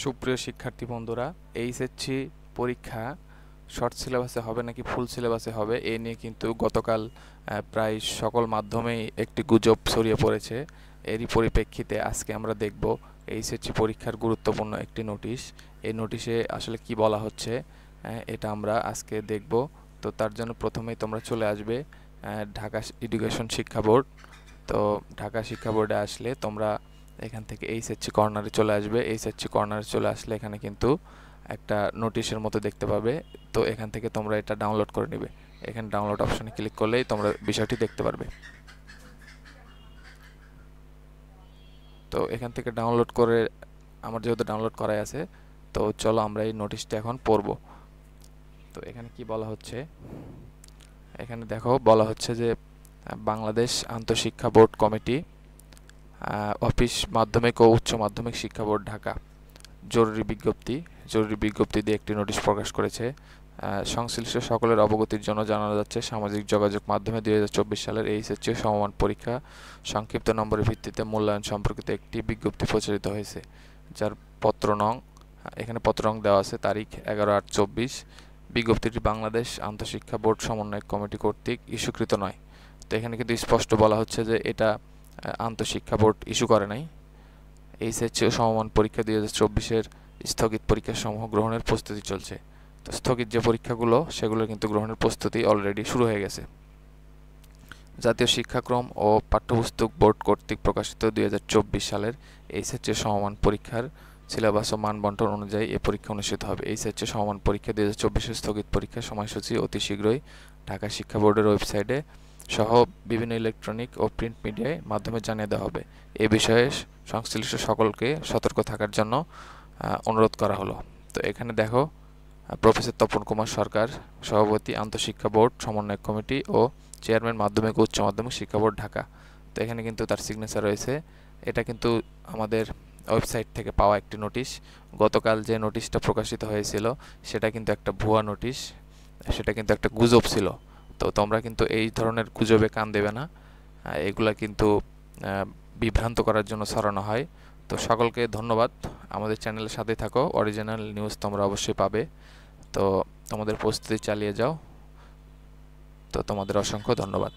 সুপ্রিয় শিক্ষার্থী বন্ধুরা, এইচএসসি পরীক্ষা শর্ট সিলেবাসে হবে নাকি ফুল সিলেবাসে হবে এ নিয়ে কিন্তু গতকাল প্রায় সকল মাধ্যমেই একটি গুজব ছড়িয়ে পড়েছে। এরই পরিপ্রেক্ষিতে আজকে আমরা দেখব এইচএসসি পরীক্ষার গুরুত্বপূর্ণ একটি নোটিশ। এই নোটিশে আসলে কি বলা হচ্ছে এটা আমরা আজকে দেখব। তো তার জন্য প্রথমেই তোমরা চলে আসবে ঢাকা এডুকেশন শিক্ষা বোর্ড। তো ঢাকা শিক্ষা বোর্ডে আসলে তোমরা এখান থেকে এইচএসসি কর্নারে চলে আসবে। এইচএসসি কর্নারে চলে আসলে এখানে কিন্তু একটা নোটিশের মতো দেখতে পাবে। তো এখান থেকে তোমরা এটা ডাউনলোড করে নেবে। এখানে ডাউনলোড অপশনে ক্লিক করলেই তোমরা বিষয়টি দেখতে পারবে। তো এখান থেকে ডাউনলোড করে, আমার যেহেতু ডাউনলোড করাই আছে, তো চলো আমরা এই নোটিশটা এখন পড়ব। তো এখানে কি বলা হচ্ছে, এখানে দেখো বলা হচ্ছে যে বাংলাদেশ আন্তঃশিক্ষা বোর্ড কমিটি, অফিস মাধ্যমিক ও উচ্চ মাধ্যমিক শিক্ষা বোর্ড ঢাকা জরুরি বিজ্ঞপ্তি দিয়ে একটি নোটিশ প্রকাশ করেছে। সংশ্লিষ্ট সকলের অবগতির জন্য জানানো যাচ্ছে, সামাজিক যোগাযোগ মাধ্যমে 2024 সালের এইচএসসি সমমান পরীক্ষা সংক্ষিপ্ত নম্বরের ভিত্তিতে মূল্যায়ন সম্পর্কিত একটি বিজ্ঞপ্তি প্রচারিত হয়েছে, যার পত্র নং, এখানে পত্র নং দেওয়া আছে, তারিখ 11/8/24। বিজ্ঞপ্তিটি বাংলাদেশ আন্তঃশিক্ষা বোর্ড সমন্বয় কমিটি কর্তৃক ইস্যুকৃত নয়। তো এখানে কিন্তু স্পষ্ট বলা হচ্ছে যে এটা আন্তঃশিক্ষা বোর্ড ইস্যু করে নাই। এইচএসসি সমমান পরীক্ষা 2024-এর স্থগিত পরীক্ষাসমূহ গ্রহণের প্রস্তুতি চলছে। তো স্থগিত যে পরীক্ষাগুলো সেগুলো কিন্তু গ্রহণের প্রস্তুতি অলরেডি শুরু হয়ে গেছে। জাতীয় শিক্ষাক্রম ও পাঠ্যপুস্তক বোর্ড কর্তৃক প্রকাশিত 2024 সালের এইচএসসি সমমান পরীক্ষার সিলেবাস ও মান বন্টন অনুযায়ী এ পরীক্ষা অনুষ্ঠিত হবে। এইচএসসি সমমান পরীক্ষা 2024-এর স্থগিত পরীক্ষার সময়সূচি অতি শীঘ্রই ঢাকা শিক্ষা বোর্ডের ওয়েবসাইটে সহ বিভিন্ন ইলেকট্রনিক ও প্রিন্ট মিডিয়ায় মাধ্যমে জানিয়ে দেওয়া হবে। এ বিষয়ে সংশ্লিষ্ট সকলকে সতর্ক থাকার জন্য অনুরোধ করা হলো। তো এখানে দেখো প্রফেসর তপন কুমার সরকার, সভাপতি আন্তঃশিক্ষা বোর্ড সমন্বয় কমিটি ও চেয়ারম্যান মাধ্যমিক ও উচ্চ মাধ্যমিক শিক্ষা বোর্ড ঢাকা। তো এখানে কিন্তু তার সিগনেচার রয়েছে। এটা কিন্তু আমাদের ওয়েবসাইট থেকে পাওয়া একটি নোটিশ। গতকাল যে নোটিশটা প্রকাশিত হয়েছিল সেটা কিন্তু একটা ভুয়া নোটিশ, সেটা কিন্তু একটা গুজব ছিল। তো তোমরা কিন্তু এই ধরনের গুজবে কান দেবে না, এগুলা কিন্তু বিভ্রান্ত করার জন্য ছড়ানো হয়। তো সকলকে ধন্যবাদ, আমাদের চ্যানেলের সাথে থাকো, অরিজিনাল নিউজ তোমরা অবশ্যই পাবে। তো তোমাদের প্রস্তুতি চালিয়ে যাও। তো তোমাদের অসংখ্য ধন্যবাদ।